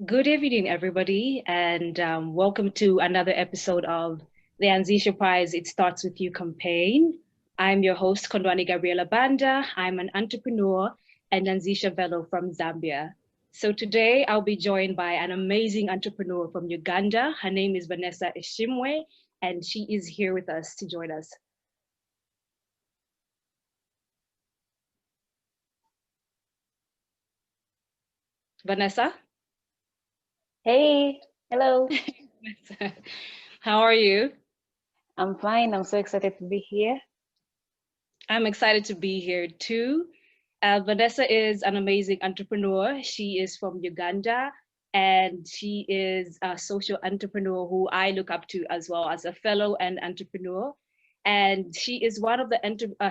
Good evening, everybody, and welcome to another episode of the Anzisha Prize It Starts With You campaign. I'm your host, Kondwani Gabriela Banda. I'm an entrepreneur and Anzisha Fellow from Zambia. So today I'll be joined by an amazing entrepreneur from Uganda. Her name is Vanessa Ishimwe, and she is here with us to join us. Vanessa? Hey, hello. How are you? I'm fine. I'm so excited to be here. I'm excited to be here too. Vanessa is an amazing entrepreneur. She is from Uganda and she is a social entrepreneur who I look up to as well as a fellow and entrepreneur. And she is one of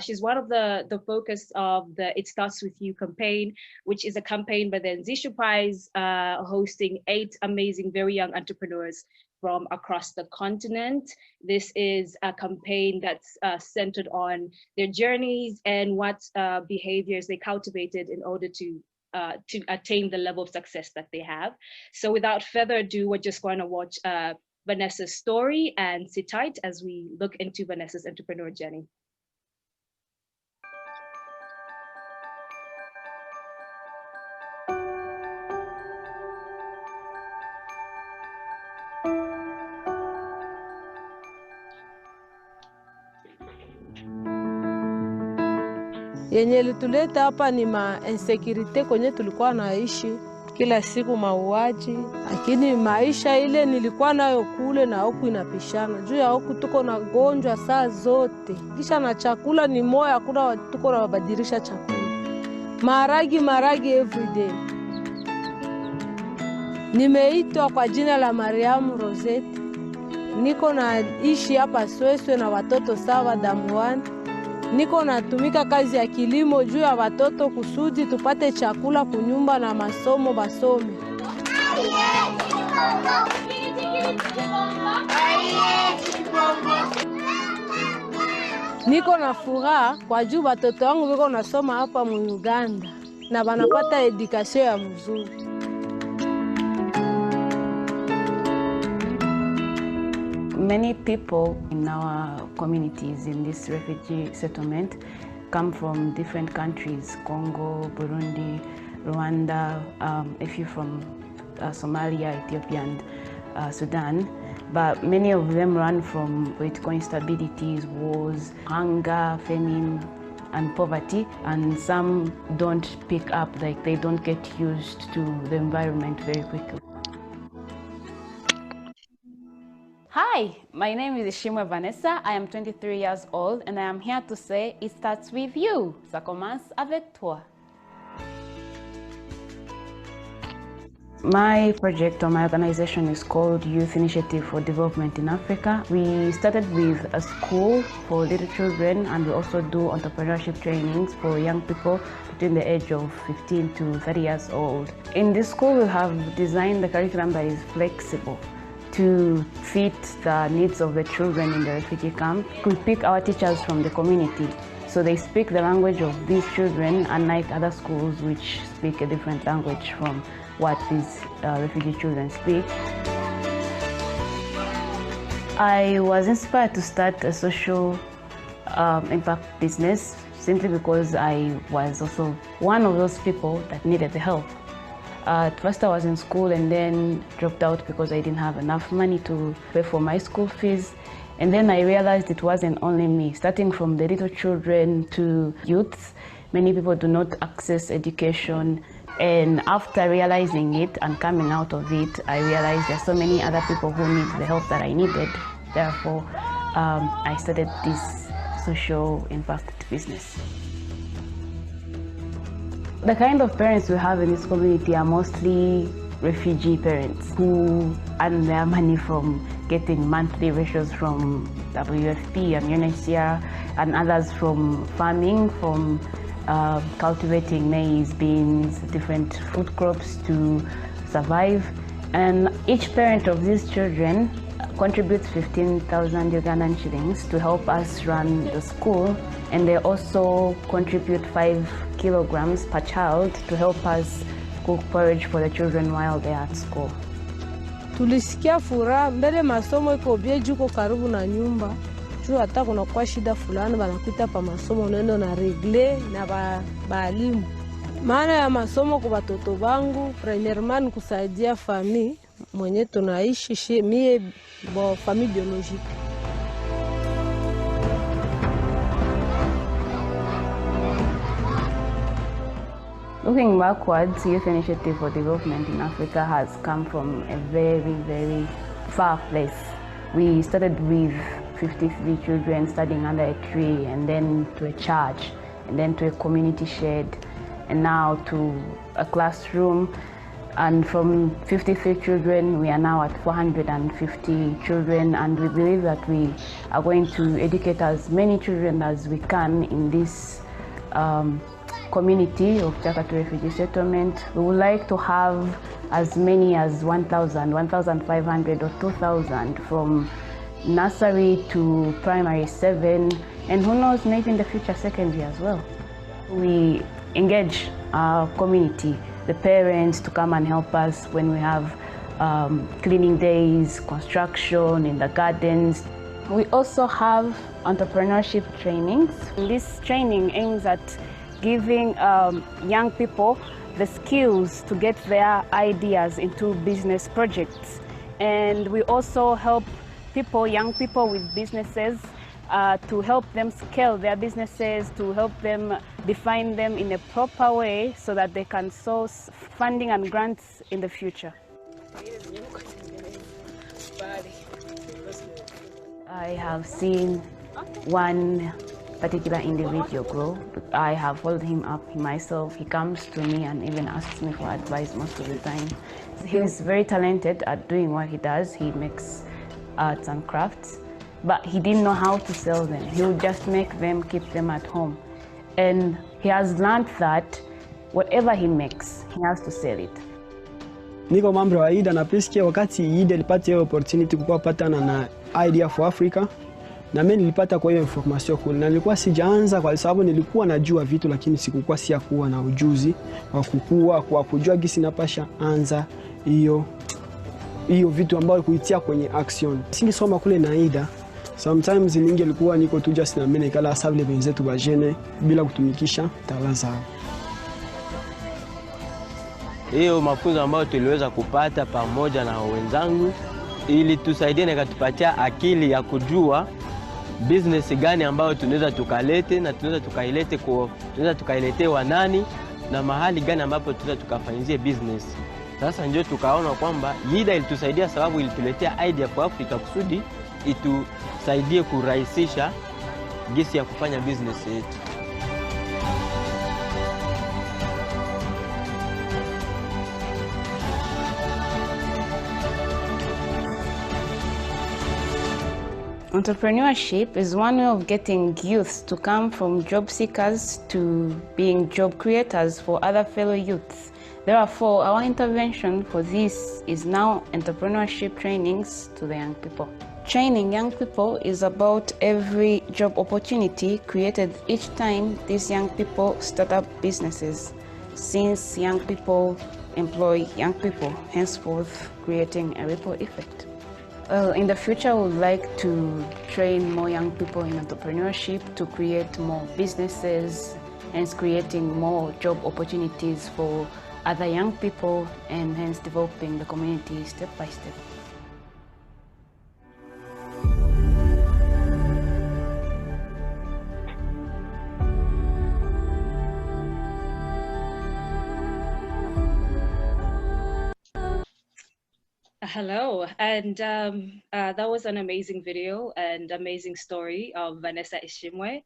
she's one of the focus of the It Starts With You campaign, which is a campaign by the Nzishu Prize, hosting 8 amazing, very young entrepreneurs from across the continent. This is a campaign that's centered on their journeys and what behaviors they cultivated in order to attain the level of success that they have. So without further ado, we're just going to watch Vanessa's story and sit tight as we look into Vanessa's entrepreneur journey. Yenye ilituleta hapa ni insecurity kwenye tulikuwa naishi kila siku, mauaji. Lakini maisha ile nilikuwa nayo kule na huku inapishana. Juu ya huku tuko na gonjwa saa zote, kisha na chakula ni moya, hakuna tuko na wabadilisha chakula. Maragi everyday. Nimeitwa kwa jina la Mariamu Rosette. Niko naishi hapa Sweswe na watoto sawa damuani. Niko natumika kazi ya kilimo juu ya watoto kusudi tupate chakula kunyumba na masomo basome. Niko na furaha kwa juu watoto wangu wiko nasoma hapa mu Uganda na wanapata edukasyon ya mzuri. Many people in our communities in this refugee settlement come from different countries: Congo, Burundi, Rwanda, a few from Somalia, Ethiopia, and Sudan. But many of them run from political instabilities, wars, hunger, famine, and poverty. And some don't pick up, like they don't get used to the environment very quickly. Hi, my name is Ishimwe Vanessa. I am 23 years old and I am here to say it starts with you. Ça commence avec toi. My project or my organization is called Youth Initiative for Development in Africa. We started with a school for little children, and we also do entrepreneurship trainings for young people between the age of 15 to 30 years old. In this school, we have designed the curriculum that is flexible to fit the needs of the children in the refugee camp. We pick our teachers from the community, so they speak the language of these children, unlike other schools which speak a different language from what these refugee children speak. I was inspired to start a social impact business simply because I was also one of those people that needed the help. At first I was in school and then dropped out because I didn't have enough money to pay for my school fees. And then I realized it wasn't only me. Starting from the little children to youths, many people do not access education. And after realizing it and coming out of it, I realized there are so many other people who need the help that I needed. Therefore, I started this social impact business. The kind of parents we have in this community are mostly refugee parents who earn their money from getting monthly ratios from WFP and UNHCR, and others from farming, from cultivating maize, beans, different food crops to survive. And each parent of these children contributes 15,000 Ugandan shillings to help us run the school, and they also contribute 5 kilograms per child to help us cook porridge for the children while they're at school. Tulisikia furaha mbele masomo iko bieju ko karibu na nyumba. Juu hata kuna kwa shida fulani banakuita pa masomo neno na regle na baalimu. Maana ya masomo kwa watoto wangu premièrement kusaidia famille mwenye tunaishi mie bo famille biologique. Looking backwards, Youth Initiative for Development in Africa has come from a very, very far place. We started with 53 children studying under a tree, and then to a church, and then to a community shed, and now to a classroom. And from 53 children, we are now at 450 children, and we believe that we are going to educate as many children as we can in this community of Chakatu Refugee Settlement. We would like to have as many as 1,000, 1,500 or 2,000 from nursery to primary 7, and who knows, maybe in the future secondary as well. We engage our community, the parents, to come and help us when we have cleaning days, construction in the gardens. We also have entrepreneurship trainings. This training aims at giving young people the skills to get their ideas into business projects. And we also help people, young people with businesses, to help them scale their businesses, to help them define them in a proper way so that they can source funding and grants in the future. I have seen one particular individual grow. I have followed him up myself. He comes to me and even asks me for advice most of the time. He's very talented at doing what he does. He makes arts and crafts, but he didn't know how to sell them. He would just make them, keep them at home. And he has learned that whatever he makes, he has to sell it. Niko mambo wa IDA na pisikia wakati IDA ilipata hiyo opportunity kukuwa patana na Idea for Africa, na mimi nilipata kwa hiyo information kule, na nilikuwa sijaanza kwa sababu nilikuwa najua vitu, lakini sikukuwa siyakuwa na ujuzi wa kukua kwa kujua gisi napasha anza hiyo vitu ambayo kuitia kwenye action. Singisoma kule na IDA, sometimes ningelikuwa niko tu just na mimi kala sable benzetu ba jene bila kutumikisha talanta zao. Hiyo mafunzo ambayo tuliweza kupata pamoja na wenzangu ili tusaidie na katupatia akili ya kujua business gani ambayo tunaweza tukalete na tunaweza tukailetewa nani na mahali gani ambapo tunaweza tukafanyizie business. Sasa ndio tukaona kwamba IDA ilitusaidia sababu ilituletea idea for Africa kusudi itusaidie kurahisisha gesi ya kufanya business yetu. Entrepreneurship is one way of getting youth to come from job seekers to being job creators for other fellow youths. Therefore, our intervention for this is now entrepreneurship trainings to the young people. Training young people is about every job opportunity created each time these young people start up businesses, since young people employ young people, henceforth creating a ripple effect. In the future, we would like to train more young people in entrepreneurship to create more businesses, hence creating more job opportunities for other young people, and hence developing the community step by step. Hello, and that was an amazing video and amazing story of Vanessa Ishimwe.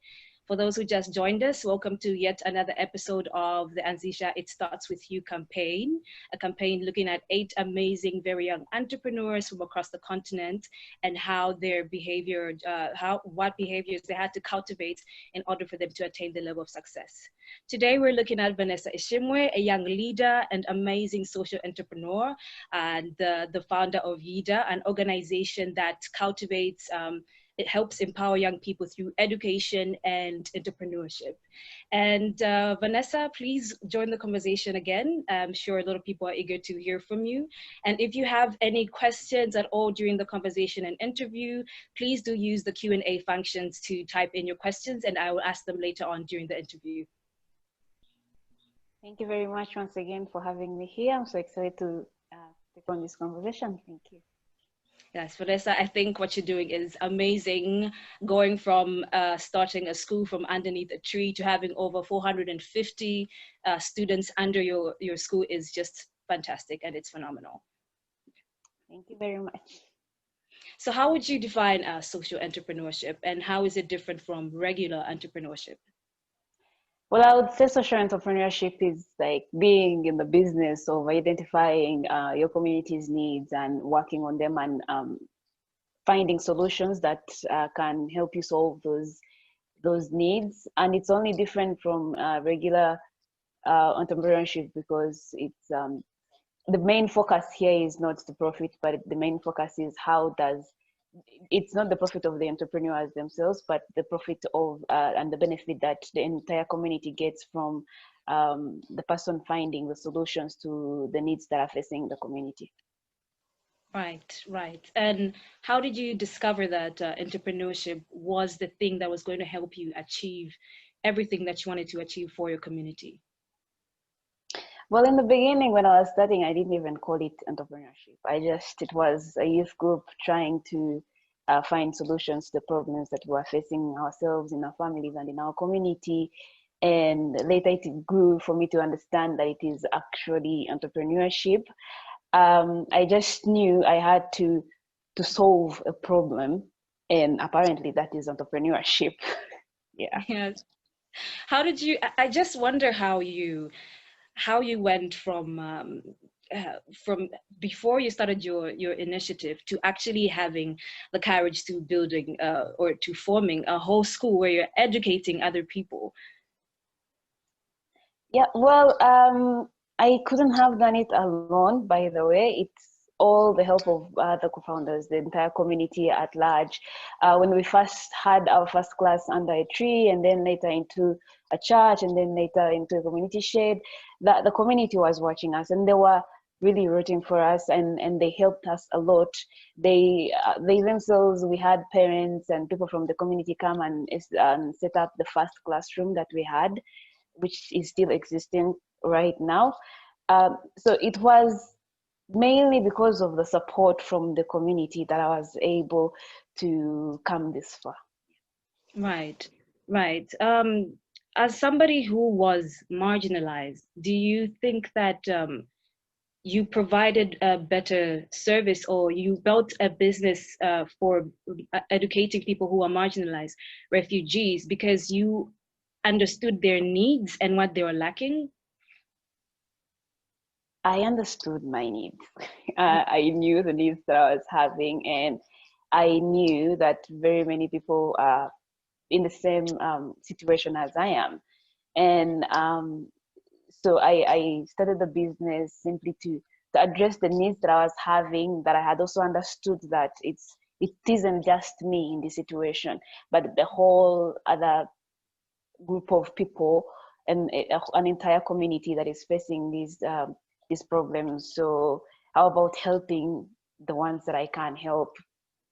For those who just joined us, welcome to yet another episode of the Anzisha It Starts With You campaign, a campaign looking at 8 amazing, very young entrepreneurs from across the continent and how their behavior, what behaviors they had to cultivate in order for them to attain the level of success. Today, we're looking at Vanessa Ishimwe, a young leader and amazing social entrepreneur, and the founder of YIDA, an organization that cultivates it helps empower young people through education and entrepreneurship. And Vanessa, please join the conversation again. I'm sure a lot of people are eager to hear from you. And if you have any questions at all during the conversation and interview, please do use the Q&A functions to type in your questions, and I will ask them later on during the interview. Thank you very much once again for having me here. I'm so excited to take on this conversation. Thank you. Yes, Vanessa, I think what you're doing is amazing. Going from starting a school from underneath a tree to having over 450 students under your school is just fantastic, and it's phenomenal. Thank you very much. So how would you define social entrepreneurship, and how is it different from regular entrepreneurship? Well, I would say social entrepreneurship is like being in the business of identifying your community's needs and working on them, and finding solutions that can help you solve those needs. And it's only different from regular entrepreneurship because it's the main focus here is not the profit, but the main focus is it's not the profit of the entrepreneurs themselves, but the profit of and the benefit that the entire community gets from the person finding the solutions to the needs that are facing the community. Right, right. And how did you discover that entrepreneurship was the thing that was going to help you achieve everything that you wanted to achieve for your community? Well, in the beginning, when I was studying, I didn't even call it entrepreneurship. It was a youth group trying to find solutions to the problems that we were facing ourselves, in our families, and in our community. And later it grew for me to understand that it is actually entrepreneurship. I just knew I had to solve a problem, and apparently that is entrepreneurship. Yeah. Yes. How did you, I just wonder how you went from before you started your initiative to actually having the courage to building or to forming a whole school where you're educating other people. Yeah, well, I couldn't have done it alone, by the way. It's all the help of the co-founders, the entire community at large. When we first had our first class under a tree, and then later into a church, and then later into a community shed, the community was watching us, and they were really rooting for us, and they helped us a lot. They themselves, we had parents and people from the community come and set up the first classroom that we had, which is still existing right now. So it was mainly because of the support from the community that I was able to come this far. Right, right. As somebody who was marginalized, do you think that you provided a better service, or you built a business for educating people who are marginalized, refugees, because you understood their needs and what they were lacking? I understood my needs. I knew the needs that I was having, and I knew that very many people are in the same situation as I am. And so I started the business simply to address the needs that I was having, that I had also understood that it isn't just me in this situation, but the whole other group of people and an entire community that is facing these problems. So how about helping the ones that I can help,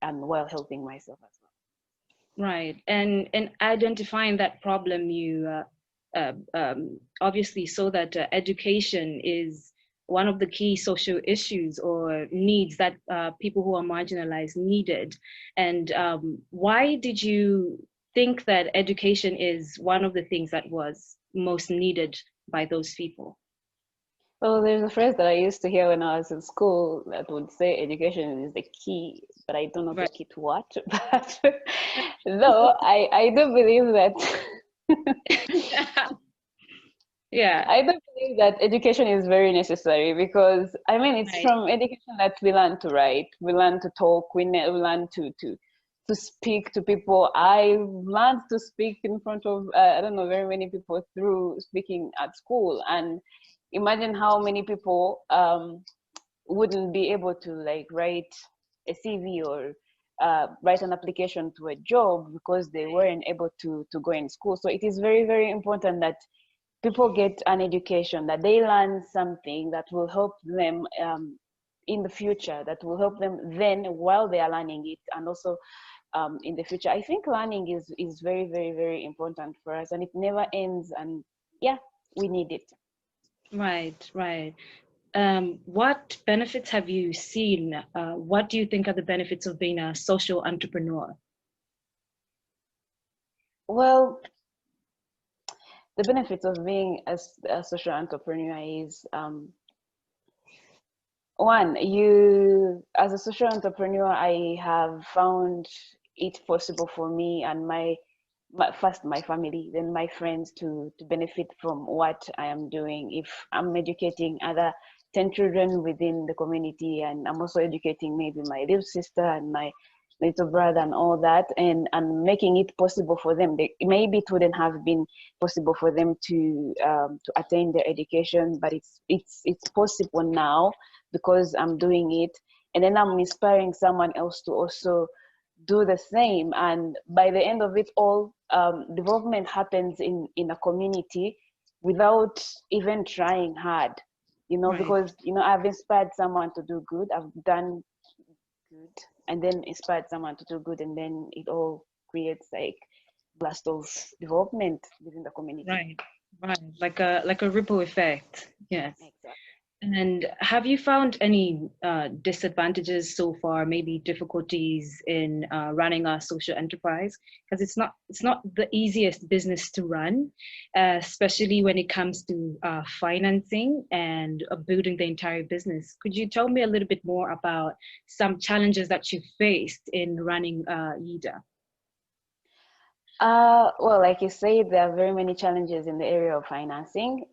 and while helping myself as well? Right, and identifying that problem, you obviously saw that education is one of the key social issues or needs that people who are marginalized needed. And why did you think that education is one of the things that was most needed by those people? Well, there's a phrase that I used to hear when I was in school that would say education is the key, but I don't know the key to what. But though I do believe that yeah, I do believe that education is very necessary, because I mean it's from education that we learn to write, we learn to talk, we learn to speak to people. I learned to speak in front of I don't know, very many people through speaking at school, and imagine how many people wouldn't be able to like write a CV or write an application to a job because they weren't able to go in school. So it is very, very important that people get an education, that they learn something that will help them in the future, that will help them then while they are learning it, and also in the future. I think learning is very, very, very important for us, and it never ends. And yeah, we need it. Right, right. What benefits have you seen? What do you think are the benefits of being a social entrepreneur? Well, the benefits of being a social entrepreneur is one, you as a social entrepreneur, I have found it possible for me and first my family, then my friends to benefit from what I am doing. If I'm educating other 10 children within the community, and I'm also educating maybe my little sister and my little brother and all that, and making it possible for them. Maybe it wouldn't have been possible for them to attain their education, but it's possible now because I'm doing it, and then I'm inspiring someone else to also do the same. And by the end of it all, development happens in a community without even trying hard, Right. because I've inspired someone to do good, I've done good, and then inspired someone to do good, and then it all creates like blast of development within the community. Right, right. Like a ripple effect. Yes. Exactly. And have you found any disadvantages so far, maybe difficulties in running a social enterprise? Because it's not the easiest business to run, especially when it comes to financing and building the entire business. Could you tell me a little bit more about some challenges that you faced in running YIDA? Well, like you said, there are very many challenges in the area of financing.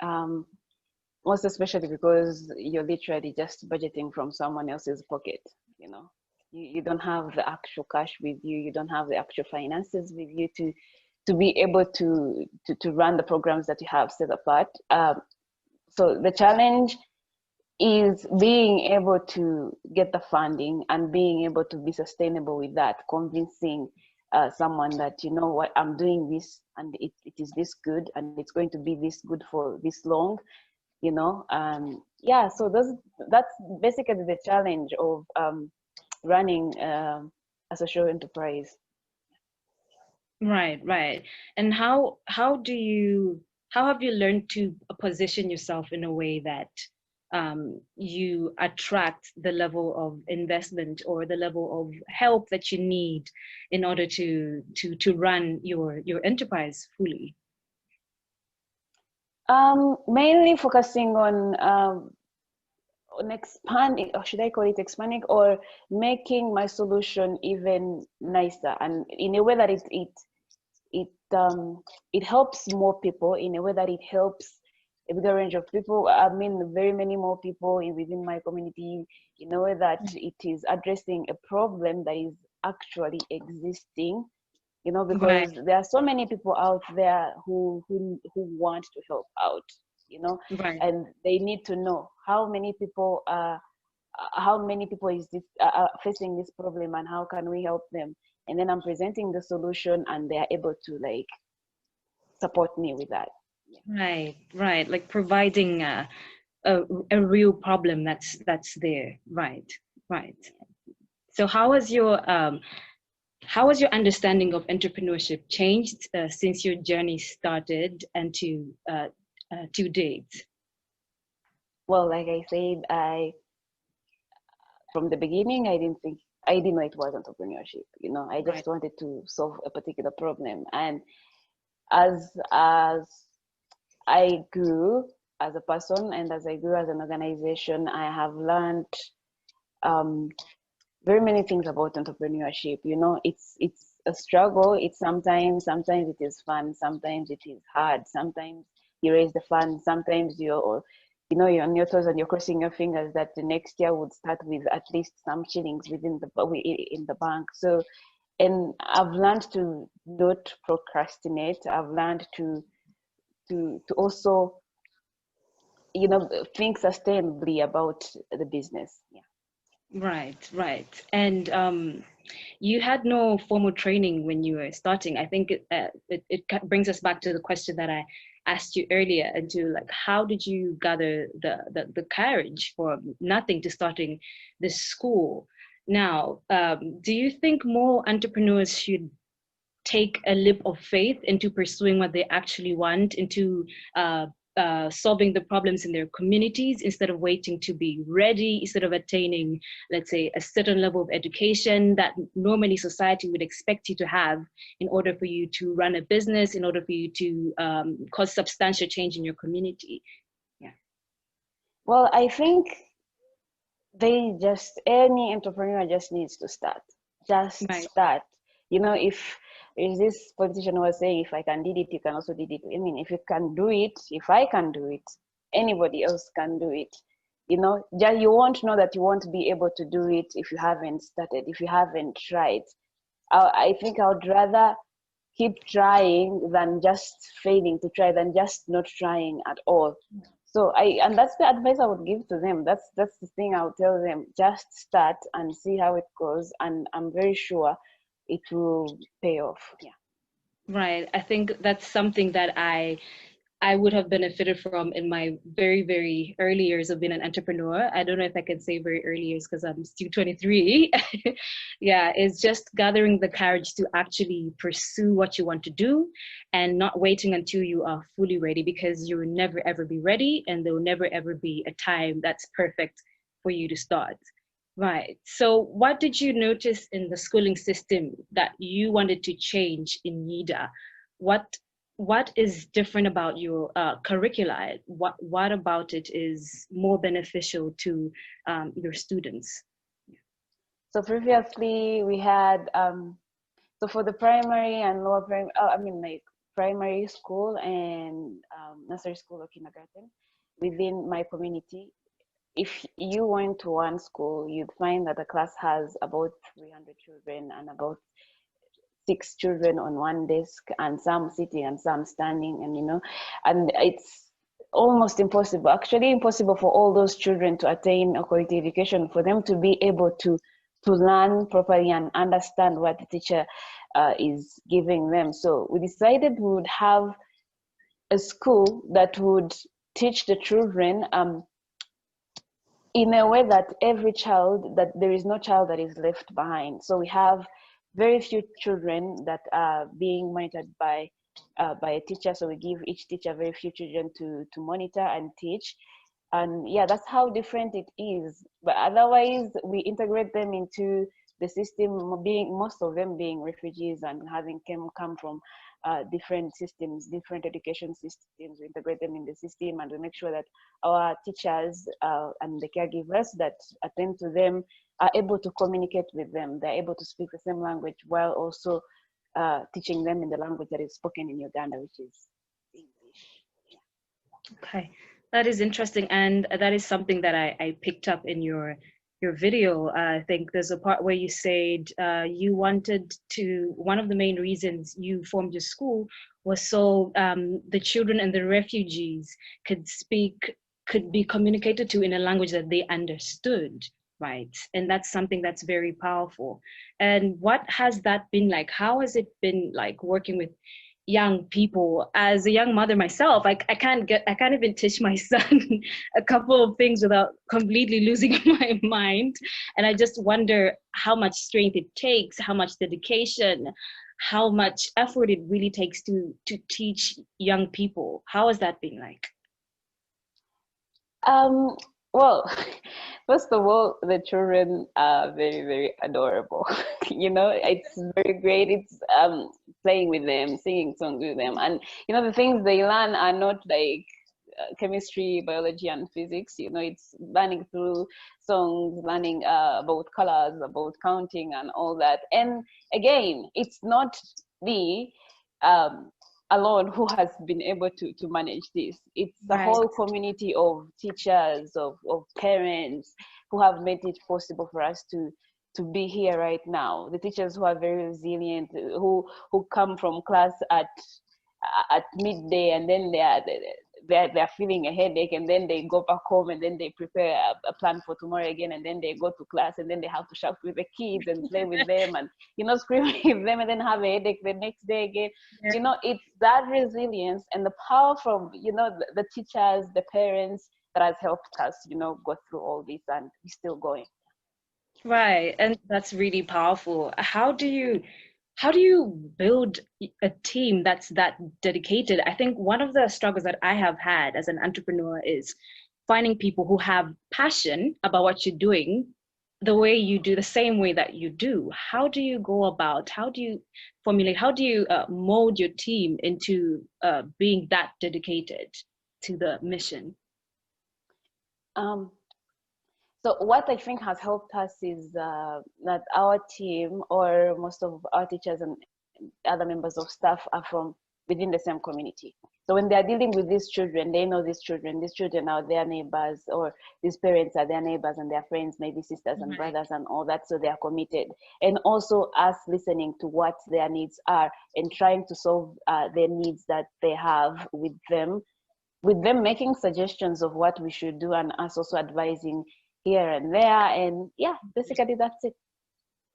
Most especially because you're literally just budgeting from someone else's pocket. You don't have the actual cash with you, you don't have the actual finances with you to be able to run the programs that you have set apart. So the challenge is being able to get the funding and being able to be sustainable with that, convincing someone that, what, I'm doing this and it is this good and it's going to be this good for this long. Yeah, so that's basically the challenge of running a social enterprise. Right, right. And how have you learned to position yourself in a way that you attract the level of investment or the level of help that you need in order to run your enterprise fully? Mainly focusing on expanding, or should I call it expanding, or making my solution even nicer, and in a way that it helps more people, in a way that it helps a bigger range of people. I mean, very many more people within my community, in a way that it is addressing a problem that is actually existing. Because Right. there are so many people out there who want to help out, Right. and they need to know how many people is this facing this problem, and how can we help them. And then I'm presenting the solution, and they are able to like support me with that. Right, right. Like providing a real problem that's there. Right, right. So how has your understanding of entrepreneurship changed since your journey started and to date? Well, like I said, from the beginning, I didn't know it was entrepreneurship. I just wanted to solve a particular problem, and as I grew as a person and as I grew as an organization, I have learned very many things about entrepreneurship. It's a struggle. It's sometimes it is fun, sometimes it is hard, sometimes you raise the fund, sometimes you're on your toes and you're crossing your fingers that the next year would start with at least some shillings in the bank. So, and I've learned to not procrastinate. I've learned to also think sustainably about the business. Yeah. Right, right. And you had no formal training when you were starting. I think it brings us back to the question that I asked you earlier, into like, how did you gather the courage for nothing to starting this school? Now, do you think more entrepreneurs should take a leap of faith into pursuing what they actually want, into solving the problems in their communities, instead of waiting to be ready, instead of attaining, let's say, a certain level of education that normally society would expect you to have in order for you to run a business, in order for you to cause substantial change in your community? Yeah. Well, I think any entrepreneur just needs to start. Just Right. start. You know, if this politician was saying, if I can did it, you can also did it. I mean, if you can do it, if I can do it, anybody else can do it. You know, just, you won't know that you won't be able to do it if you haven't started, if you haven't tried. I think I would rather keep trying than just failing to try, than just not trying at all. So and that's the advice I would give to them. That's the thing I would tell them. Just start and see how it goes, and I'm very sure it will pay off. Yeah. Right. I think that's something that I would have benefited from in my very, very early years of being an entrepreneur. I don't know if I can say very early years because I'm still 23. Yeah, it's just gathering the courage to actually pursue what you want to do and not waiting until you are fully ready, because you will never ever be ready, and there will never ever be a time that's perfect for you to start. Right. So what did you notice in the schooling system that you wanted to change in NIDA? What is different about your curricula? What about it is more beneficial to your students? So previously we had so for the primary and lower primary, I mean like primary school and nursery school or kindergarten within my community, if you went to one school, you'd find that the class has about 300 children and about 6 children on one desk, and some sitting and some standing, and you know, and it's almost impossible, actually impossible, for all those children to attain a quality education, for them to be able to learn properly and understand what the teacher is giving them. So we decided we would have a school that would teach the children in a way that every child, that there is no child that is left behind. So we have very few children that are being monitored by a teacher. So we give each teacher very few children to monitor and teach. And yeah, that's how different it is. But otherwise, we integrate them into the system, being most of them being refugees and having come from different systems, different education systems. We integrate them in the system, and we make sure that our teachers and the caregivers that attend to them are able to communicate with them. They're able to speak the same language while also teaching them in the language that is spoken in Uganda, which is English. Yeah. Okay, that is interesting, and that is something that I picked up in your video. I think there's a part where you said you wanted to, one of the main reasons you formed your school was so the children and the refugees could be communicated to in a language that they understood, right? And that's something that's very powerful. And what has that been like? How has it been like working with young people? As a young mother myself, I can't even teach my son a couple of things without completely losing my mind. And I just wonder how much strength it takes, how much dedication, how much effort it really takes to teach young people. How has that been like? Well, first of all, the children are very, very adorable. You know, it's very great. It's playing with them, singing songs with them, and you know, the things they learn are not like chemistry, biology, and physics. You know, it's learning through songs, learning about colors, about counting, and all that. And again, it's not me alone who has been able to manage this. It's the whole community of teachers, of parents who have made it possible for us to be here right now. The teachers who are very resilient, who come from class at midday, and then they're feeling a headache, and then they go back home and then they prepare a plan for tomorrow again, and then they go to class and then they have to shout with the kids and play with them and scream with them, and then have a headache the next day again. Yeah. It's that resilience and the power from the teachers, the parents, that has helped us go through all this, and we're still going. Right, and that's really powerful. How do you build a team that's that dedicated? I think one of the struggles that I have had as an entrepreneur is finding people who have passion about what you're doing the way you do, the same way that you do. How do you go about, how do you formulate, how do you mold your team into being that dedicated to the mission? So what I think has helped us is that our team, or most of our teachers and other members of staff, are from within the same community. So when they're dealing with these children, they know these children are their neighbors, or these parents are their neighbors and their friends, maybe sisters and brothers and all that. So they are committed. And also us listening to what their needs are and trying to solve their needs that they have with them making suggestions of what we should do, and us also advising here and there. And yeah, basically that's it.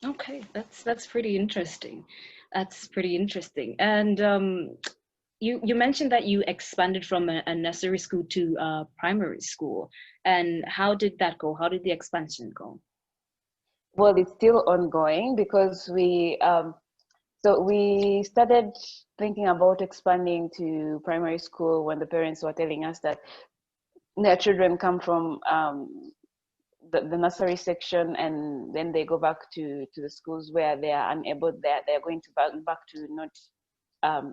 Okay, that's pretty interesting. That's pretty interesting. And you mentioned that you expanded from a nursery school to primary school. And how did that go? How did the expansion go? Well, it's still ongoing, because we started thinking about expanding to primary school when the parents were telling us that their children come from the nursery section, and then they go back to the schools where they are unable, they're going to back to not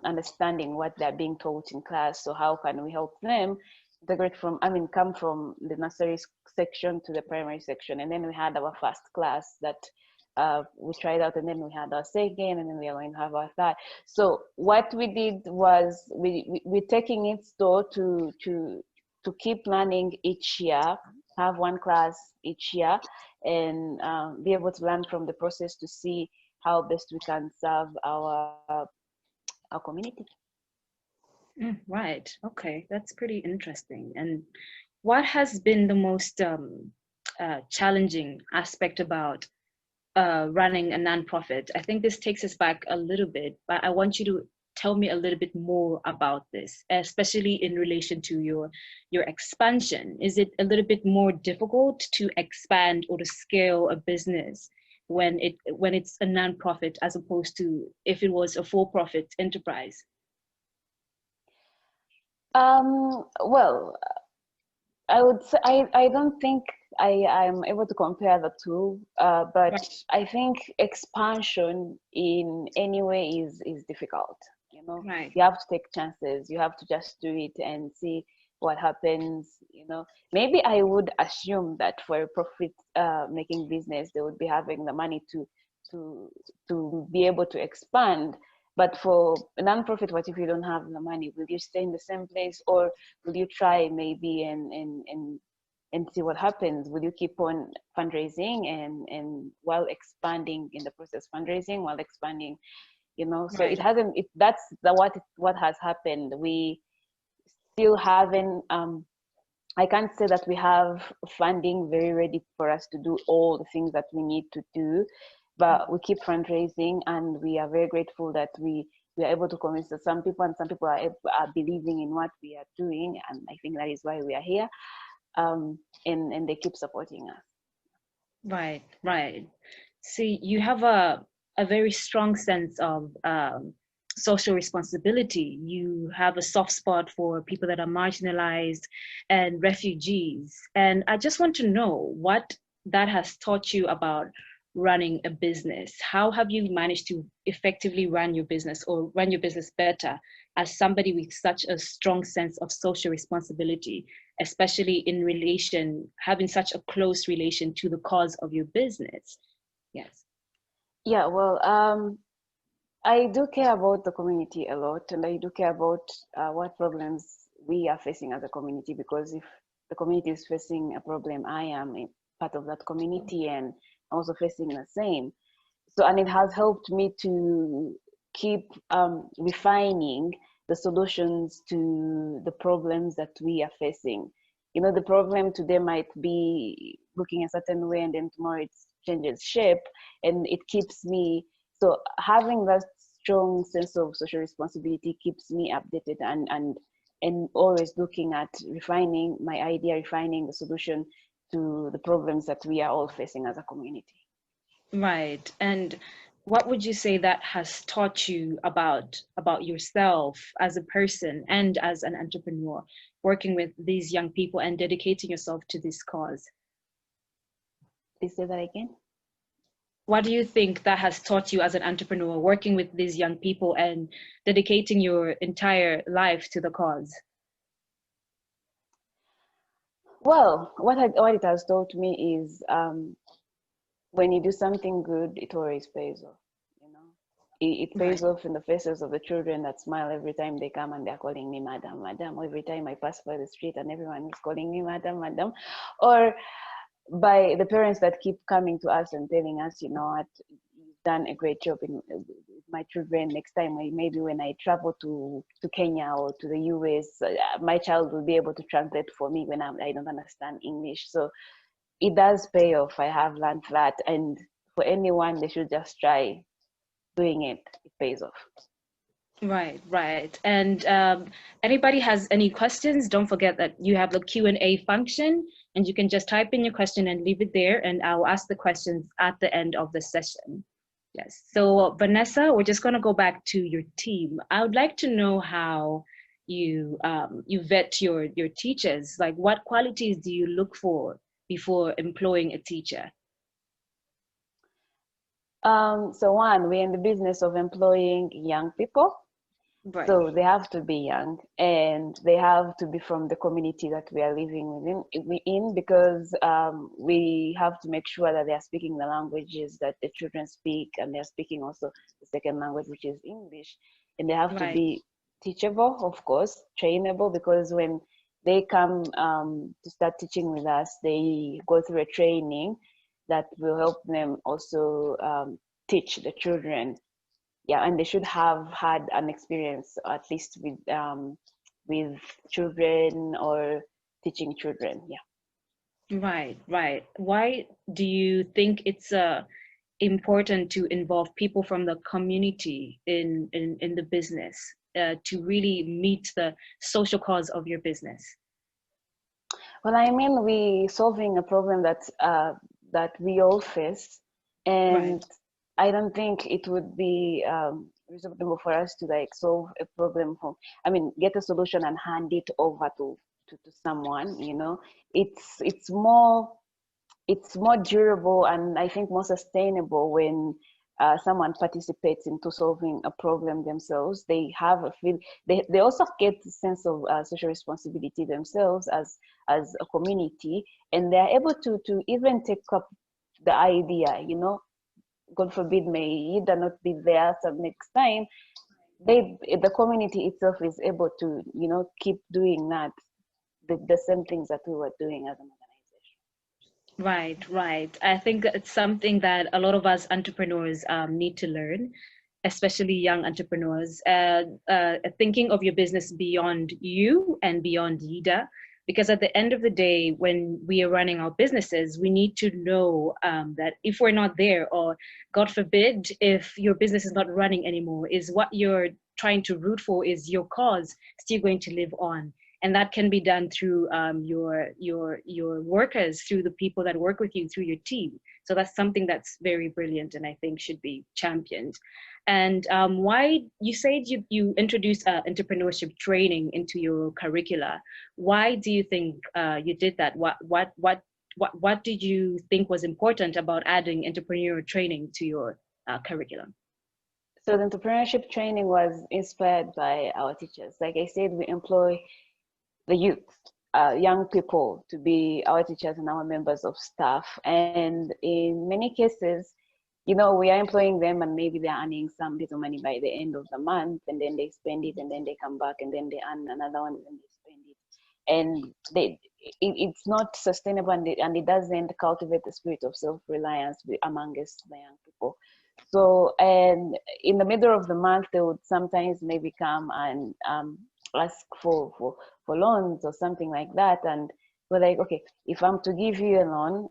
understanding what they're being taught in class. So how can we help them integrate come from the nursery section to the primary section? And then we had our first class that we tried out, and then we had our second, and then we are going to have our third. So what we did was we're taking it though to keep learning each year, have one class each year, and be able to learn from the process to see how best we can serve our community. Right. Okay, that's pretty interesting. And what has been the most challenging aspect about running a nonprofit? I think this takes us back a little bit, but I want you to tell me a little bit more about this, especially in relation to your expansion. Is it a little bit more difficult to expand or to scale a business when it's a nonprofit, as opposed to if it was a for-profit enterprise? Well, I would say I don't think I'm able to compare the two, but Right. I think expansion in any way is difficult. Right. You have to take chances. You have to just do it and see what happens. Maybe I would assume that for a profit making business, they would be having the money to be able to expand. But for a nonprofit, what if you don't have the money? Will you stay in the same place, or will you try maybe and see what happens? Will you keep on fundraising and while expanding in the process, fundraising while expanding? So Right. it hasn't. That's what has happened. We still haven't. I can't say that we have funding very ready for us to do all the things that we need to do, but we keep fundraising, and we are very grateful that we are able to convince some people, and some people are believing in what we are doing, and I think that is why we are here, and they keep supporting us. Right. Right. See, you have a very strong sense of social responsibility. You have a soft spot for people that are marginalized and refugees. And I just want to know what that has taught you about running a business. How have you managed to effectively run your business, or run your business better, as somebody with such a strong sense of social responsibility, especially in relation, having such a close relation to the cause of your business? Yes. Yeah, well, I do care about the community a lot, and I do care about what problems we are facing as a community, because if the community is facing a problem, I am a part of that community and also facing the same. So, and it has helped me to keep refining the solutions to the problems that we are facing. You know, the problem today might be looking a certain way, and then tomorrow it changes shape, and it keeps me, so having that strong sense of social responsibility keeps me updated and always looking at refining my idea, refining the solution to the problems that we are all facing as a community. Right. And what would you say that has taught you about yourself as a person and as an entrepreneur, working with these young people and dedicating yourself to this cause? Please say that again. What do you think that has taught you as an entrepreneur, working with these young people and dedicating your entire life to the cause? Well, what it has taught me is when you do something good, it always pays off. You know, it pays off in the faces of the children that smile every time they come and they're calling me madam, madam. Every time I pass by the street and everyone is calling me madam, madam, or by the parents that keep coming to us and telling us, you know what, you've done a great job with my children. Next time, maybe when I travel to Kenya or to the US, my child will be able to translate for me when I don't understand English. So it does pay off. I have learned that. And for anyone, they should just try doing it. It pays off. Right, right. And anybody has any questions, don't forget that you have the Q&A function, and you can just type in your question and leave it there, and I'll ask the questions at the end of the session. Yes. So Vanessa, we're just going to go back to your team. I would like to know how you vet your teachers. Like, what qualities do you look for before employing a teacher? So one, we're in the business of employing young people. Right. So they have to be young, and they have to be from the community that we are living within, because we have to make sure that they are speaking the languages that the children speak, and they're speaking also the second language, which is English. And they have to be teachable, of course, trainable, because when they come to start teaching with us, they go through a training that will help them also teach the children. Yeah, and they should have had an experience at least with children or teaching children. Yeah. Right, right. Why do you think it's important to involve people from the community in the business to really meet the social cause of your business? Well, I mean, we solving a problem that we all face, and I don't think it would be reasonable for us to like solve a problem get a solution and hand it over to someone. You know, it's more durable, and I think more sustainable when someone participates into solving a problem themselves. They have a feel. They also get a sense of social responsibility themselves as a community, and they are able to even take up the idea. You know, God forbid, may either not be there some next time. The community itself is able to, you know, keep doing that, the same things that we were doing as an organization. Right, right. I think it's something that a lot of us entrepreneurs need to learn, especially young entrepreneurs, thinking of your business beyond you and beyond Yida. Because at the end of the day, when we are running our businesses, we need to know that if we're not there, or God forbid, if your business is not running anymore, is what you're trying to root for, is your cause still going to live on? And that can be done through your workers, through the people that work with you, through your team. So that's something that's very brilliant, and I think should be championed. And why you said you introduced entrepreneurship training into your curricula? Why do you think you did that? What did you think was important about adding entrepreneurial training to your curriculum? So the entrepreneurship training was inspired by our teachers. Like I said, we employ the youth, young people, to be our teachers and our members of staff. And in many cases, you know, we are employing them, and maybe they're earning some bit of money by the end of the month, and then they spend it, and then they come back, and then they earn another one, and then they spend it. and it's not sustainable, and it doesn't cultivate the spirit of self-reliance amongst the young people. So, and in the middle of the month, they would sometimes maybe come and ask for loans or something like that. And we're like, okay, if I'm to give you a loan,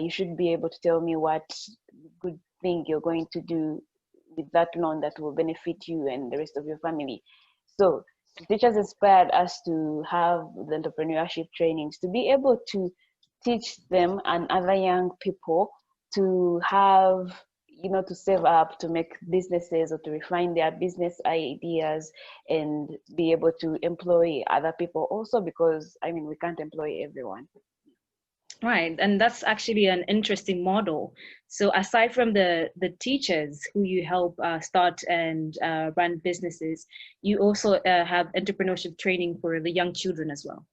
you should be able to tell me what good thing you're going to do with that loan that will benefit you and the rest of your family. So teachers inspired us to have the entrepreneurship trainings to be able to teach them and other young people to have, to save up, to make businesses or to refine their business ideas and be able to employ other people also, because I mean, we can't employ everyone. Right, and that's actually an interesting model. So aside from the teachers who you help start and run businesses, you also have entrepreneurship training for the young children as well.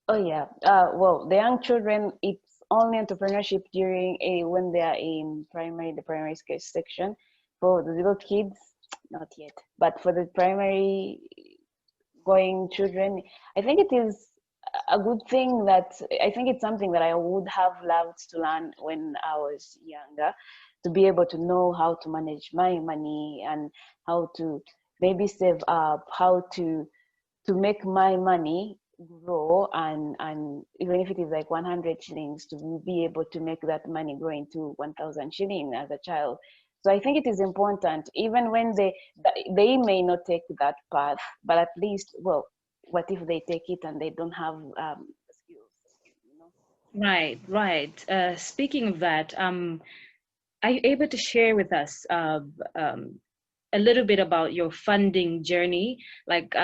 Oh yeah, well, the young children, it's only entrepreneurship during when they are in the primary school section. For the little kids, not yet. But for the primary going children, I think it is a good thing that I think it's something that I would have loved to learn when I was younger, to be able to know how to manage my money and how to maybe save up, how to make my money grow, and even if it is like 100 shillings, to be able to make that money grow into 1,000 shillings as a child. So I think it is important, even when they may not take that path, but at least, well, what if they take it and they don't have skills, Right, right. Speaking of that, are you able to share with us a little bit about your funding journey? Like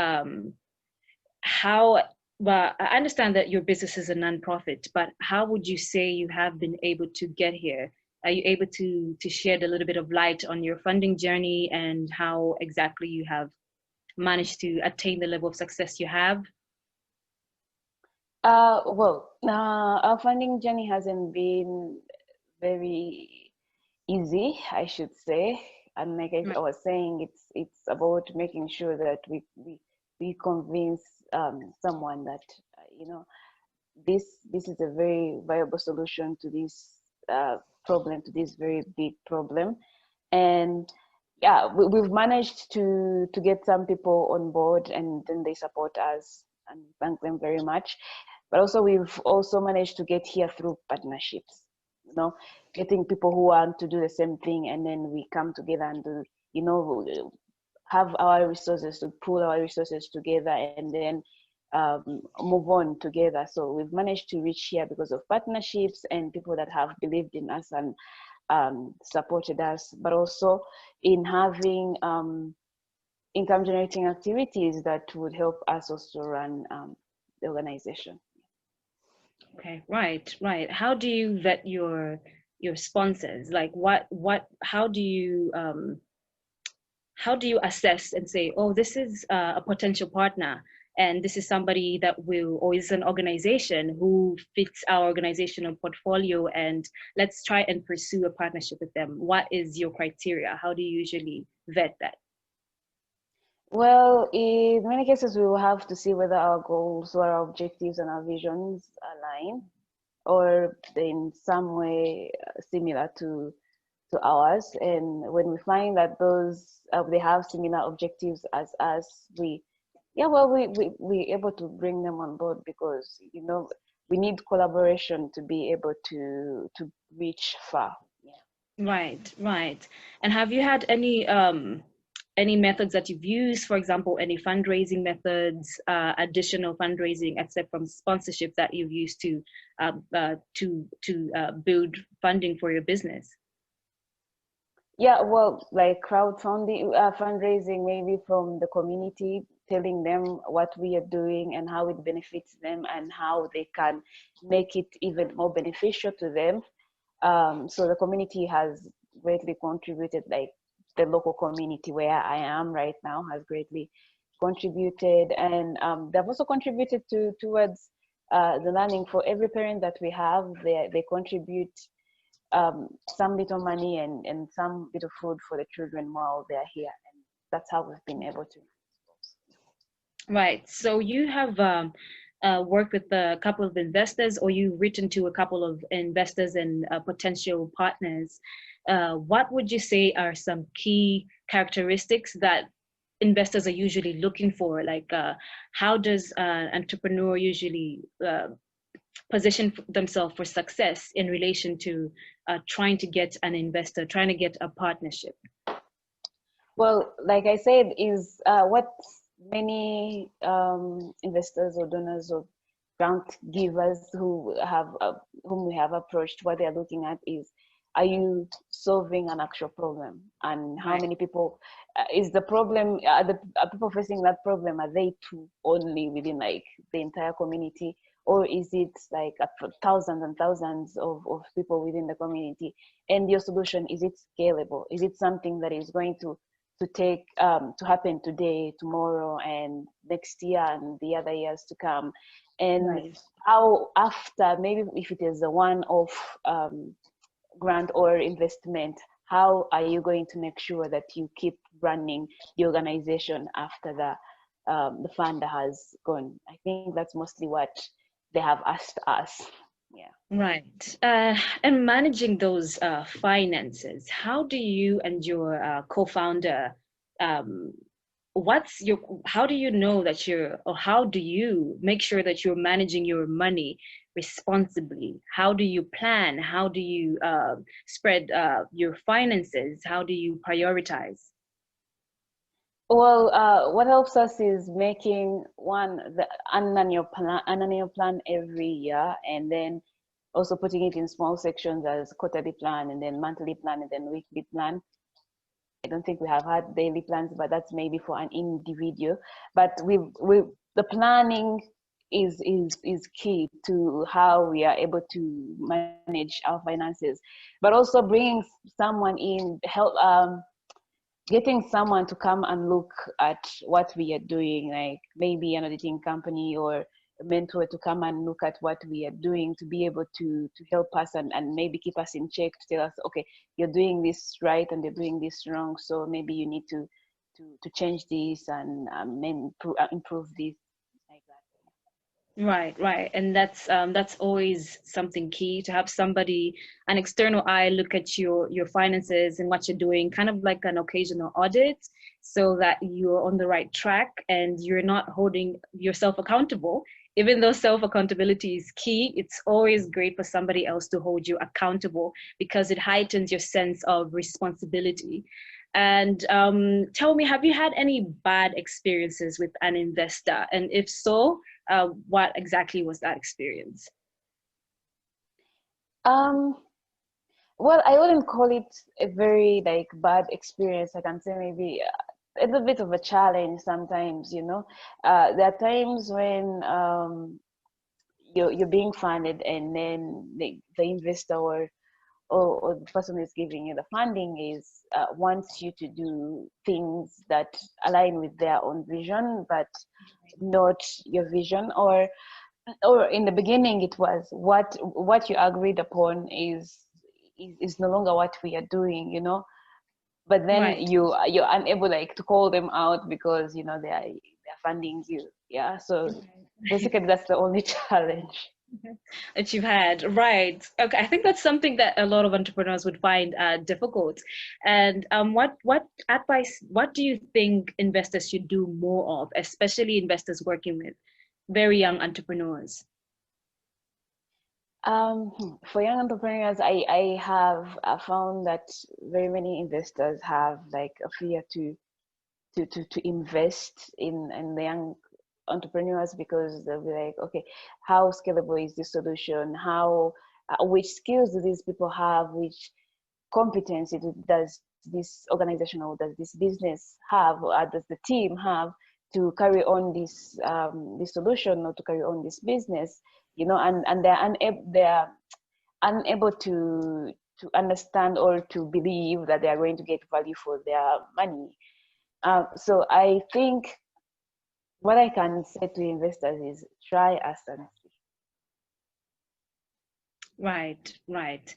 how, well, I understand that your business is a nonprofit, but how would you say you have been able to get here? Are you able to shed a little bit of light on your funding journey and how exactly you have managed to attain the level of success you have? Well, our funding journey hasn't been very easy, I should say. And like I was saying, it's about making sure that we convince someone that this is a very viable solution to this problem, to this very big problem. And yeah, we've managed to get some people on board, and then they support us, and thank them very much. But also we've also managed to get here through partnerships, getting people who want to do the same thing, and then we come together and do, have our resources, to pool our resources together, and then move on together. So we've managed to reach here because of partnerships and people that have believed in us and supported us, but also in having income generating activities that would help us also run the organization. Okay, right, right. How do you vet your sponsors? Like how do you assess and say, oh, this is a potential partner, and this is somebody that will, or is an organization who fits our organizational portfolio, and let's try and pursue a partnership with them? What is your criteria? How do you usually vet that? Well, in many cases, we will have to see whether our goals or our objectives and our visions align, or in some way similar to ours. And when we find that those they have similar objectives as us, we able to bring them on board, because we need collaboration to be able to reach far. Yeah. Right, right. And have you had any methods that you've used, for example, any fundraising methods, additional fundraising, except from sponsorship, that you've used to build funding for your business? Yeah, well, like crowdfunding, fundraising, maybe from the community, telling them what we are doing and how it benefits them and how they can make it even more beneficial to them. So the community has greatly contributed, like the local community where I am right now has greatly contributed, and they've also contributed towards the learning. For every parent that we have, they contribute some little money and some bit of food for the children while they're here, and that's how we've been able to. Right. So you have worked with a couple of investors, or you've written to a couple of investors and potential partners. What would you say are some key characteristics that investors are usually looking for? Like, how does an entrepreneur usually position themselves for success in relation to trying to get an investor, trying to get a partnership? Well, like I said, is what many investors or donors or grant givers whom we have approached, what they are looking at is, are you solving an actual problem? And how Right. many people is the problem? Are people facing that problem? Are they two only within like the entire community, or is it like thousands and thousands of people within the community? And your solution, is it scalable? Is it something that is going to take to happen today, tomorrow, and next year, and the other years to come? And Right. how, after, maybe if it is a one-off grant or investment, how are you going to make sure that you keep running the organization after the funder has gone? I think that's mostly what they have asked us. Yeah. Right. And managing those finances, how do you and your co-founder, um, how do you know that or how do you make sure that you're managing your money responsibly? How do you plan? How do you spread your finances? How do you prioritize? Well, what helps us is making the annual plan every year, and then also putting it in small sections as quarterly plan, and then monthly plan, and then weekly plan. I don't think we have had daily plans, but that's maybe for an individual. But the planning is key to how we are able to manage our finances. But also bringing someone in, getting someone to come and look at what we are doing, like maybe an auditing company or a mentor to come and look at what we are doing, to be able to help us and maybe keep us in check, to tell us, okay, you're doing this right and you're doing this wrong, so maybe you need to change this and improve this, like that. Right, right. And that's always something key, to have somebody, an external eye, look at your finances and what you're doing, kind of like an occasional audit, so that you're on the right track and you're not holding yourself accountable. Even though self accountability is key, it's always great for somebody else to hold you accountable, because it heightens your sense of responsibility. And tell me, have you had any bad experiences with an investor? And if so, what exactly was that experience? Well, I wouldn't call it a very like bad experience. I can say maybe it's a bit of a challenge sometimes, you know. There are times when you're being funded, and then the investor or the person who's giving you the funding wants you to do things that align with their own vision, but not your vision. Or in the beginning, it was what you agreed upon is no longer what we are doing, you know. But then Right. you're unable like to call them out, because you know they're funding you. Yeah, so basically that's the only challenge That you've had, right? Okay, I think that's something that a lot of entrepreneurs would find difficult. And what advice, what do you think investors should do more of, especially investors working with very young entrepreneurs? For young entrepreneurs, I have found that very many investors have like a fear to invest in the young entrepreneurs, because they'll be like, okay, how scalable is this solution? How which skills do these people have? Which competency does this organization or does this business have, or does the team have to carry on this solution, or to carry on this business? You know, and they're unable to understand or to believe that they are going to get value for their money. So I think what I can say to investors is try us and see. Right, right.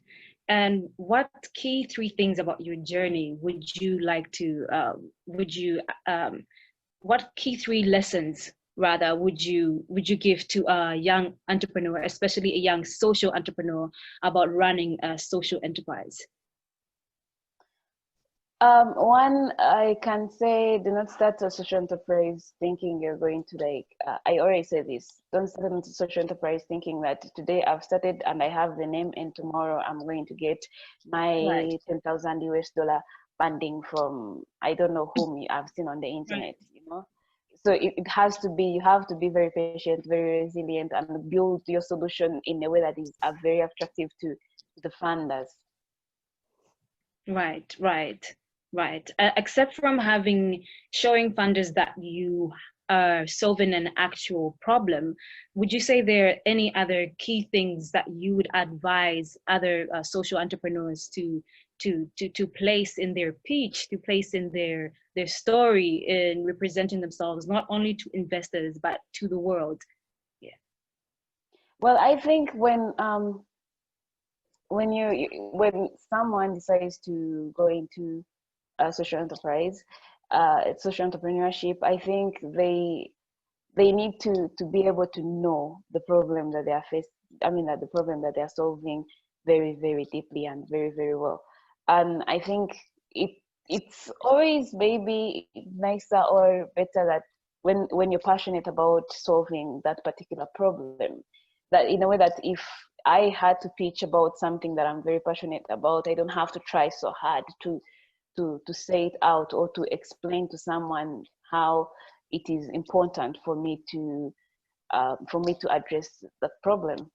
And what key three things about your journey would you like to what key 3 lessons rather would you give to a young entrepreneur, especially a young social entrepreneur, about running a social enterprise? One, I can say, do not start a social enterprise thinking you're going to I already said this, don't start a social enterprise thinking that today I've started and I have the name and tomorrow I'm going to get my 10,000 US dollar funding from, I don't know whom I've seen on the internet, you know? So it has to be, you have to be very patient, very resilient, and build your solution in a way that is very attractive to the funders. Right. Except from showing funders that you are solving an actual problem, would you say there are any other key things that you would advise other social entrepreneurs to place in their pitch, to place in their story in representing themselves, not only to investors but to the world? Yeah. Well, I think when someone decides to go into a social enterprise, social entrepreneurship, I think they need to be able to know the problem that they are facing. I mean, that the problem that they are solving very, very deeply and very, very well. And I think it's always maybe nicer or better that when you're passionate about solving that particular problem, that in a way that if I had to pitch about something that I'm very passionate about, I don't have to try so hard to say it out or to explain to someone how it is important for me to address the problem.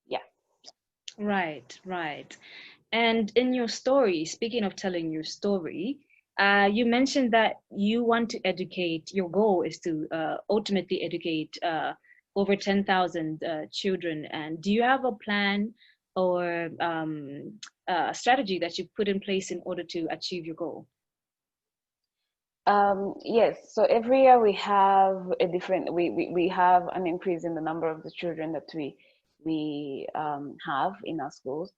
Yeah. Right. And in your story, speaking of telling your story, you mentioned that you want to educate, your goal is to ultimately educate over 10,000 children. And do you have a plan or a strategy that you put in place in order to achieve your goal? Yes, so every year we have a different, we have an increase in the number of the children that we have in our schools.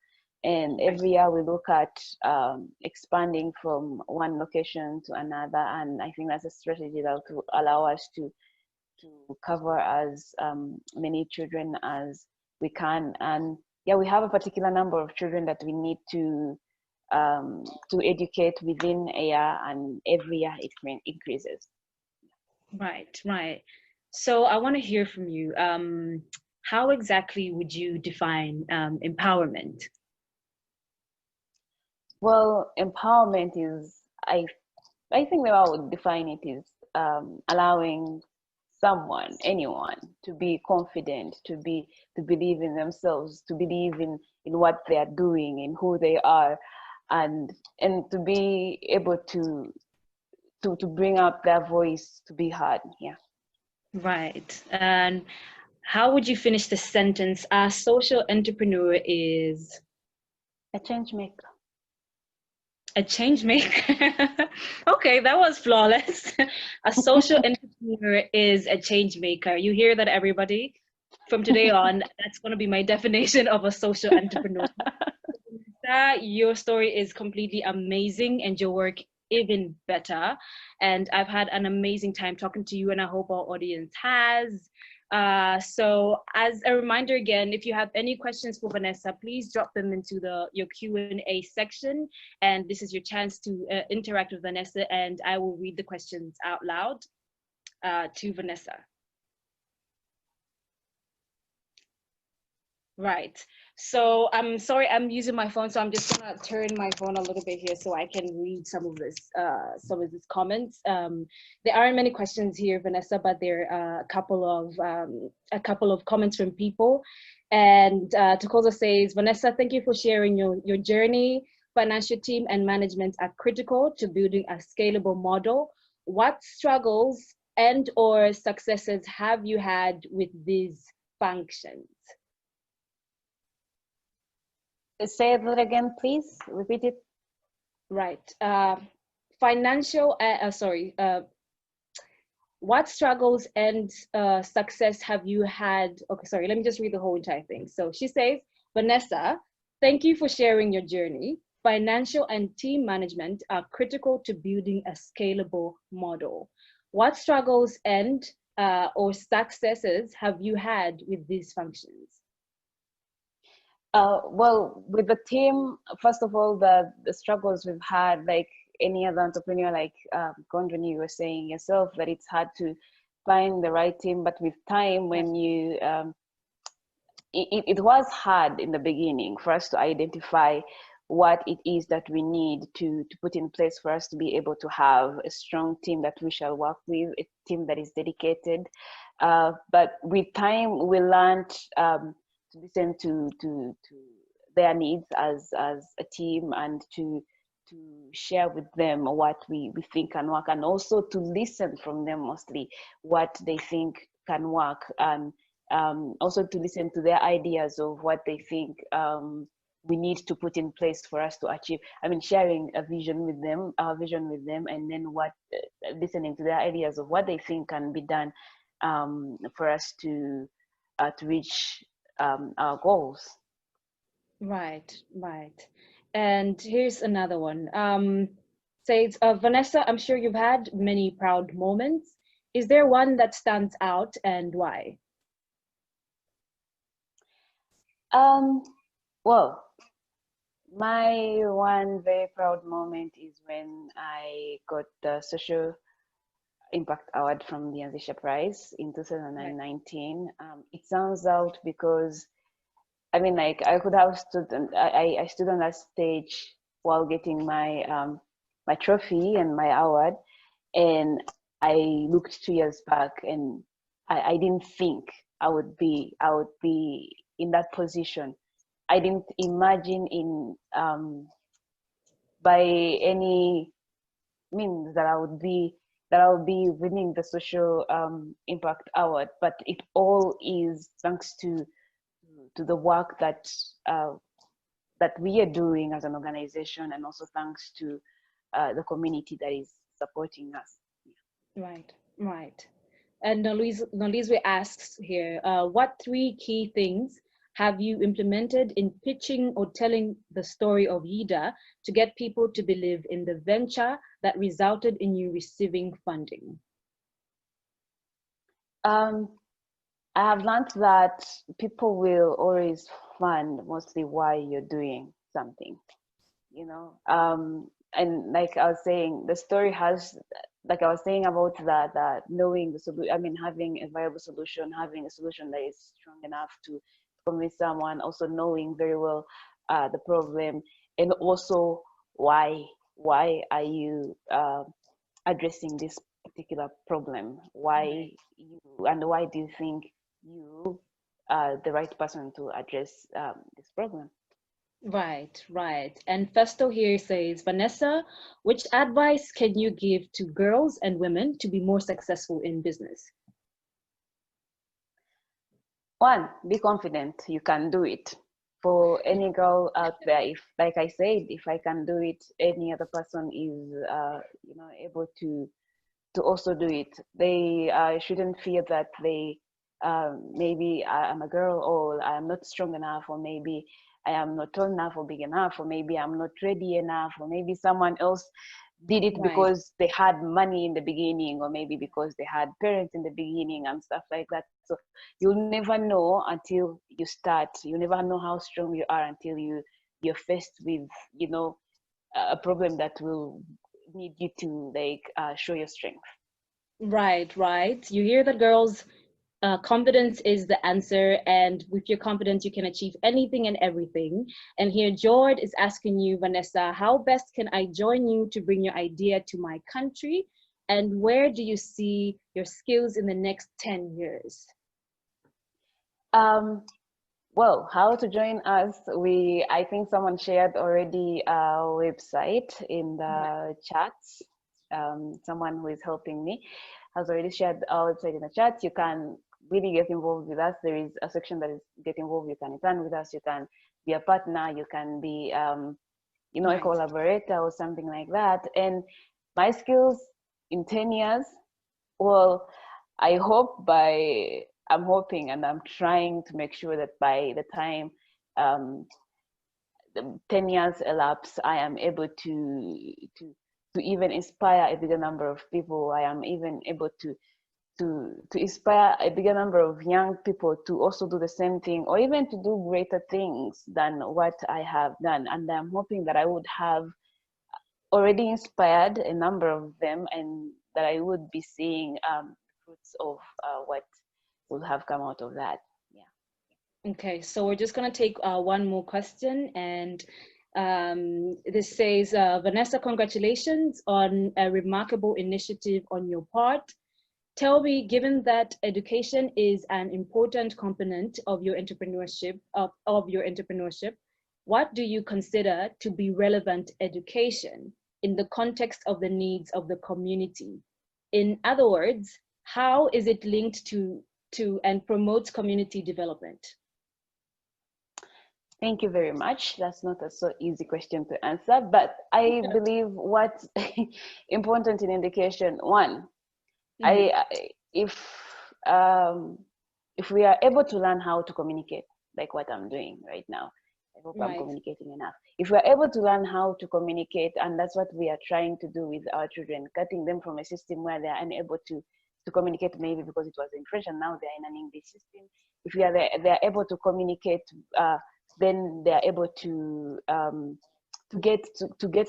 And every year we look at expanding from one location to another. And I think that's a strategy that will allow us to cover as many children as we can. And yeah, we have a particular number of children that we need to educate within a year, and every year it increases. Right. So I want to hear from you. How exactly would you define empowerment? Well, empowerment is, I think the way I would define it is allowing anyone to be confident, to believe in themselves, to believe in what they are doing, in who they are, and to be able to bring up their voice to be heard. Yeah. Right. And how would you finish the sentence? A social entrepreneur is a change maker. A change maker. Okay, that was flawless. A social entrepreneur is a change maker. You hear that, everybody? From today on, that's going to be my definition of a social entrepreneur. Your story is completely amazing and your work even better. And I've had an amazing time talking to you, and I hope our audience has. So as a reminder again, if you have any questions for Vanessa, please drop them into your Q&A section. And this is your chance to interact with Vanessa, and I will read the questions out loud to Vanessa. Right. So I'm sorry, I'm using my phone, so I'm just gonna turn my phone a little bit here so I can read some of these comments. There aren't many questions here, Vanessa, but there are a couple of comments from people. And Tukoza says, Vanessa, thank you for sharing your journey. Financial team and management are critical to building a scalable model. What struggles and/or successes have you had with these functions? Say that again, please. Repeat it. Right. What struggles and success have you had? Okay, sorry, let me just read the whole entire thing. So she says, Vanessa, thank you for sharing your journey. Financial and team management are critical to building a scalable model. what struggles and or successes have you had with these functions? Well, with the team, first of all, the struggles we've had, like any other entrepreneur, like Gondrani, you were saying yourself, that it's hard to find the right team. But with time, when you, it was hard in the beginning for us to identify what it is that we need to put in place for us to be able to have a strong team that we shall work with, a team that is dedicated. But with time, we learned to listen to their needs as a team, and to share with them what we think can work, and also to listen from them mostly what they think can work, and also to listen to their ideas of what they think we need to put in place for us to achieve. I mean, sharing a vision with them, our vision with them, and then listening to their ideas of what they think can be done for us to reach our goals. Right, right. And here's another one. Says, Vanessa, I'm sure you've had many proud moments. Is there one that stands out, and why? Well, my one very proud moment is when I got the Social Impact Award from the Anzisha Prize in 2019. It sounds out because, I mean, like, I could have stood, I stood on that stage while getting my my trophy and my award, and I looked 2 years back, and I didn't think I would be in that position. I didn't imagine in by any means that I would be winning the Social Impact Award, but it all is thanks to the work that that we are doing as an organization, and also thanks to the community that is supporting us. Right, right. And Nolizwe asks here, what 3 key things have you implemented in pitching or telling the story of YIDA to get people to believe in the venture that resulted in you receiving funding? I have learned that people will always fund mostly why you're doing something, you know. And like I was saying, the story has, like I was saying about that knowing the solution, I mean, having a viable solution, having a solution that is strong enough to convince someone, also knowing very well the problem, and also why are you addressing this particular problem? Why you, and why do you think you are the right person to address this problem? Right, right. And Festo here says, Vanessa, which advice can you give to girls and women to be more successful in business? One, be confident you can do it. For any girl out there, if, like I said, if I can do it, any other person is you know, able to also do it. They shouldn't fear that they maybe I'm a girl, or I'm not strong enough, or maybe I am not tall enough or big enough, or maybe I'm not ready enough, or maybe someone else did it because they had money in the beginning, or maybe because they had parents in the beginning and stuff like that. So you'll never know until you start. You never know how strong you are until you're faced with, you know, a problem that will need you to like show your strength. Right, right. You hear the girls, confidence is the answer, and with your confidence you can achieve anything and everything. And here George is asking you, Vanessa, how best can I join you to bring your idea to my country, and where do you see your skills in the next 10 years? Well, how to join us? I think someone shared already our website in the chats. Someone who is helping me has already shared our website in the chat. You can really get involved with us. There is a section that is get involved. You can intern with us. You can be a partner. You can be, you know, a collaborator or something like that. And my skills in 10 years, well, I hope I'm hoping and I'm trying to make sure that by the time 10 years elapse, I am able to even inspire a bigger number of people. I am even able to inspire a bigger number of young people to also do the same thing, or even to do greater things than what I have done. And I'm hoping that I would have already inspired a number of them, and that I would be seeing fruits of what will have come out of that. Yeah. Okay, so we're just going to take one more question, and this says, Vanessa, congratulations on a remarkable initiative on your part. Tell me, given that education is an important component of your entrepreneurship, what do you consider to be relevant education in the context of the needs of the community? In other words, how is it linked to and promotes community development? Thank you very much. That's not a so easy question to answer, but I believe what's important in education, one, if we are able to learn how to communicate, like what I'm doing right now, I hope I'm communicating enough. If we are able to learn how to communicate, and that's what we are trying to do with our children, cutting them from a system where they are unable to communicate, maybe because it was in French and now they are in an English system. If they are able to communicate, then they are able to get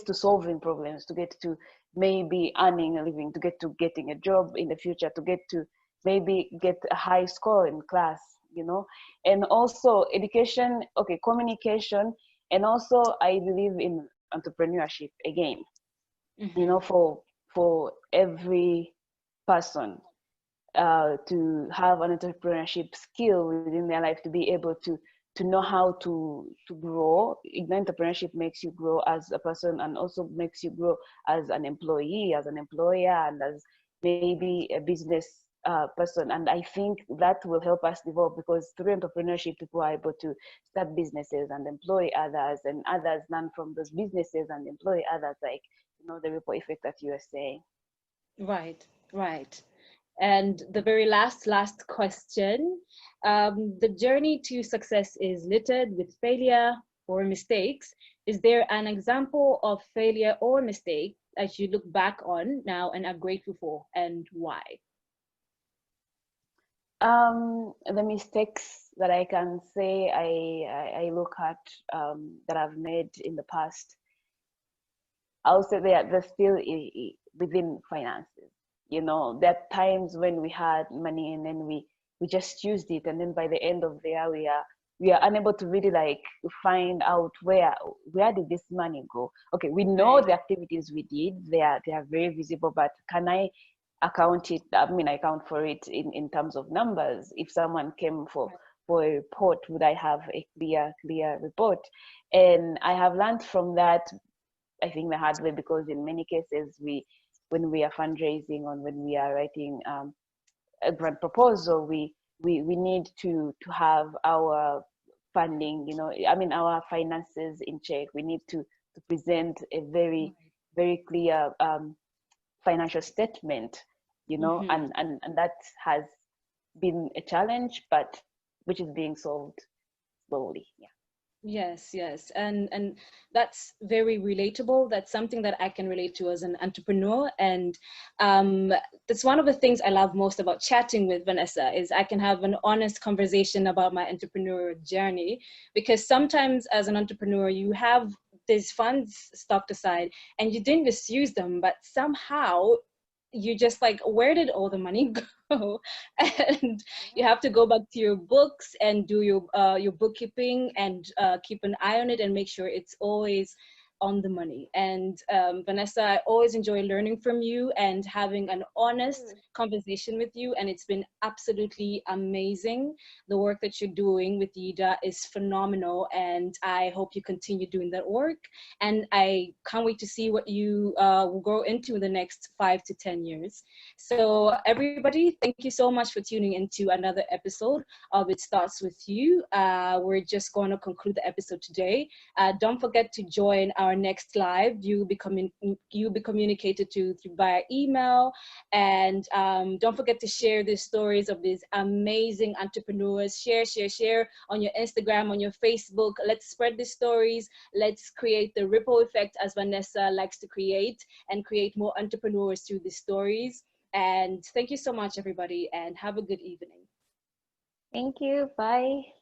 to solving problems, to get to maybe earning a living, to get to getting a job in the future, to get to maybe get a high score in class, you know. And also education, okay, communication, and also I believe in entrepreneurship again. You know, for every person to have an entrepreneurship skill within their life, to be able to know how to grow. Entrepreneurship makes you grow as a person, and also makes you grow as an employee, as an employer, and as maybe a business person. And I think that will help us develop, because through entrepreneurship, people are able to start businesses and employ others, and others learn from those businesses and employ others, like, you know, the ripple effect that you are saying. Right, right. And the very last question, the journey to success is littered with failure or mistakes. Is there an example of failure or mistake that you look back on now and are grateful for, and why? The mistakes that I can say I look at that I've made in the past, I'll say they're still within finances. You know, there are times when we had money and then we just used it, and then by the end of the year we are unable to really like find out where did this money go. Okay, we know the activities we did, they are very visible, but can I account it? I mean, I account for it in terms of numbers. If someone came for a report, would I have a clear report? And I have learned from that, I think, the hard way, because in many cases when we are fundraising, or when we are writing a grant proposal, we need to have our funding, you know, I mean, our finances in check. We need to present a very clear financial statement, you know, and that has been a challenge, but which is being solved slowly. Yeah. Yes, and that's very relatable. That's something that I can relate to as an entrepreneur, and that's one of the things I love most about chatting with Vanessa, is I can have an honest conversation about my entrepreneurial journey, because sometimes as an entrepreneur you have these funds stocked aside and you didn't misuse them, but somehow you just like, where did all the money go? And you have to go back to your books and do your bookkeeping, and keep an eye on it and make sure it's always on the money. And Vanessa, I always enjoy learning from you and having an honest conversation with you, and it's been absolutely amazing. The work that you're doing with YIDA is phenomenal, and I hope you continue doing that work, and I can't wait to see what you will grow into in the next 5 to 10 years. So everybody, thank you so much for tuning into another episode of It Starts With You. We're just going to conclude the episode today. Don't forget to join our our next live, you'll be communicated to via email. And don't forget to share the stories of these amazing entrepreneurs. Share on your Instagram, on your Facebook. Let's spread the stories. Let's create the ripple effect, as Vanessa likes to create, and create more entrepreneurs through the stories. And thank you so much, everybody, and have a good evening. Thank you. Bye.